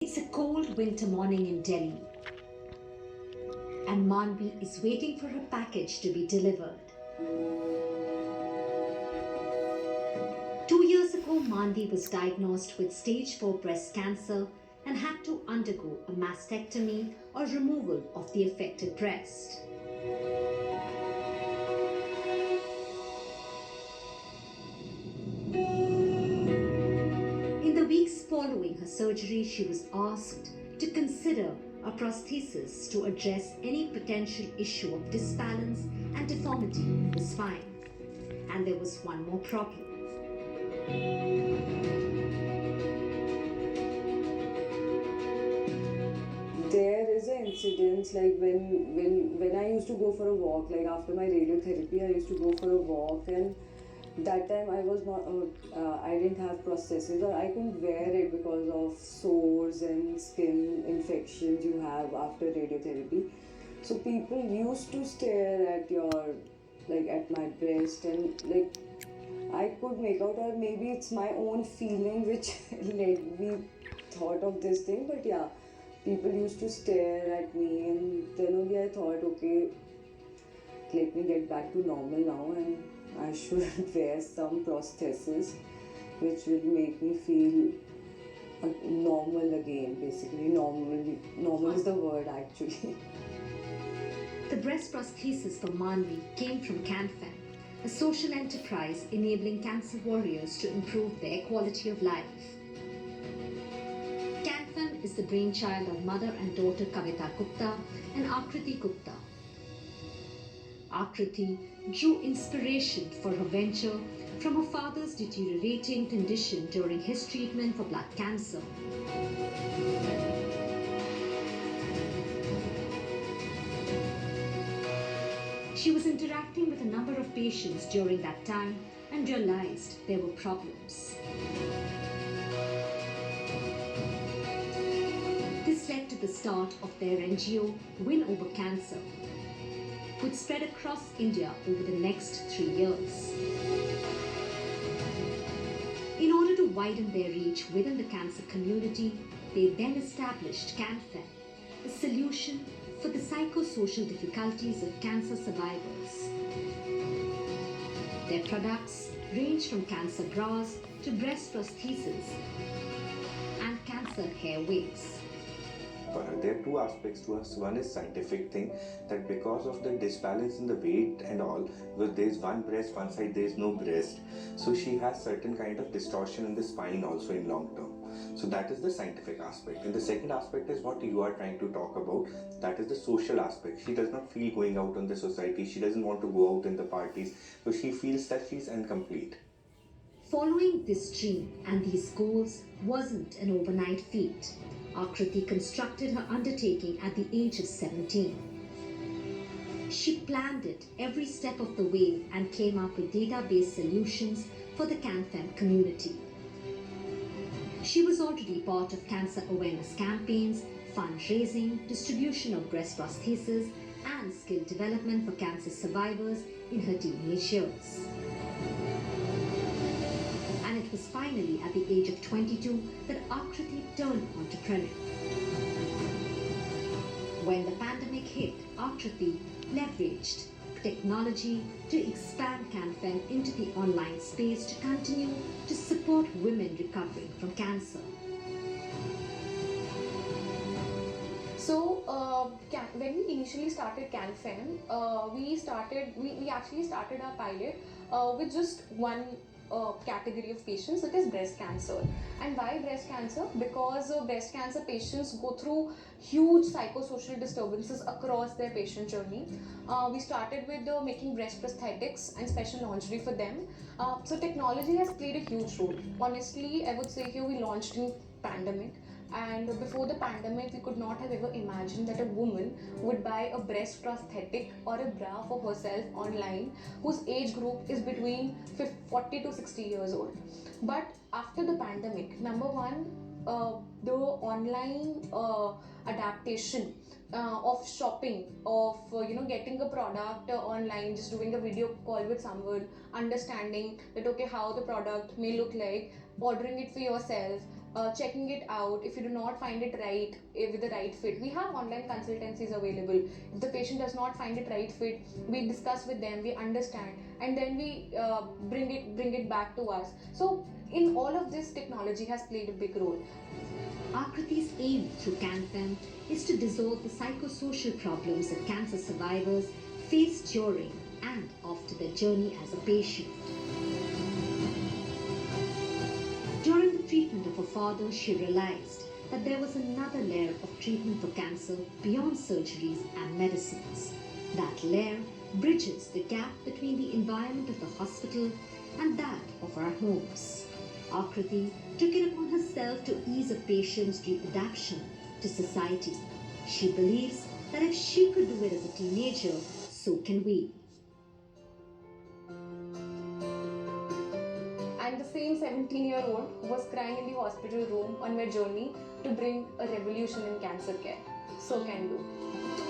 It's a cold winter morning in Delhi, and Manvi is waiting for her package to be delivered. 2 years ago, Manvi was diagnosed with stage 4 breast cancer and had to undergo a mastectomy or removal of the affected breast. In the weeks following her surgery, she was asked to consider a prosthesis to address any potential issue of disbalance and deformity in the spine. And there was one more problem. There is an incident like when I used to go for a walk, like after my radiotherapy, I used to go for a walk, and that time I was not, I didn't have prosthesis, or I couldn't wear it because of sores and skin infections you have after radiotherapy. So people used to stare at at my breast, and like I could make out, or maybe it's my own feeling which led me thought of this thing, but yeah, people used to stare at me, and then only I thought, okay, let me get back to normal now, and I should wear some prosthesis which will make me feel normal again. Basically, normal is the word actually. The breast prosthesis for Manvi came from CanFem, a social enterprise enabling cancer warriors to improve their quality of life. CanFem is the brainchild of mother and daughter Kavita Gupta and Akriti Gupta. Akriti drew inspiration for her venture from her father's deteriorating condition during his treatment for blood cancer. She was interacting with a number of patients during that time and realized there were problems. This led to the start of their NGO, Win Over Cancer, which spread across India over the next 3 years. In order to widen their reach within the cancer community, they then established CanFem, a solution for the psychosocial difficulties of cancer survivors. Their products range from cancer bras to breast prostheses and cancer hair wigs. There are two aspects to us. One is scientific thing, that because of the disbalance in the weight and all, because there is one breast, one side there is no breast, so she has certain kind of distortion in the spine also in long term. So that is the scientific aspect. And the second aspect is what you are trying to talk about, that is the social aspect. She does not feel going out in the society, she doesn't want to go out in the parties, so she feels that she's incomplete. Following this dream and these goals wasn't an overnight feat. Akriti constructed her undertaking at the age of 17. She planned it every step of the way and came up with database solutions for the CanFem community. She was already part of cancer awareness campaigns, fundraising, distribution of breast prostheses, and skill development for cancer survivors in her teenage years. And it was finally at the age of 22 that Akriti turned entrepreneur. When the pandemic hit, Akriti leveraged technology to expand CanFem into the online space to continue to support women recovering from cancer. So, when we initially started CanFem, we actually started our pilot with just one category of patients, that is breast cancer. And why breast cancer? Because breast cancer patients go through huge psychosocial disturbances across their patient journey. We started with making breast prosthetics and special lingerie for them. So technology has played a huge role. Honestly, I would say here we launched in pandemic. And before the pandemic, we could not have ever imagined that a woman would buy a breast prosthetic or a bra for herself online whose age group is between 40 to 60 years old. But after the pandemic, number one, the online adaptation of shopping, of getting a product online, just doing a video call with someone, understanding that okay, how the product may look like, ordering it for yourself, checking it out. If you do not find it right with the right fit, we have online consultancies available. If the patient does not find it right fit, we discuss with them, we understand, and then we bring it back to us. So in all of this, technology has played a big role. Akriti's aim through CanFem is to dissolve the psychosocial problems that cancer survivors face during and after their journey as a patient. During the treatment of her father, she realized that there was another layer of treatment for cancer beyond surgeries and medicines. That layer bridges the gap between the environment of the hospital and that of our homes. Akriti took it upon herself to ease a patient's readaptation to society. She believes that if she could do it as a teenager, so can we. I'm the same 17-year-old who was crying in the hospital room on my journey to bring a revolution in cancer care. So can you.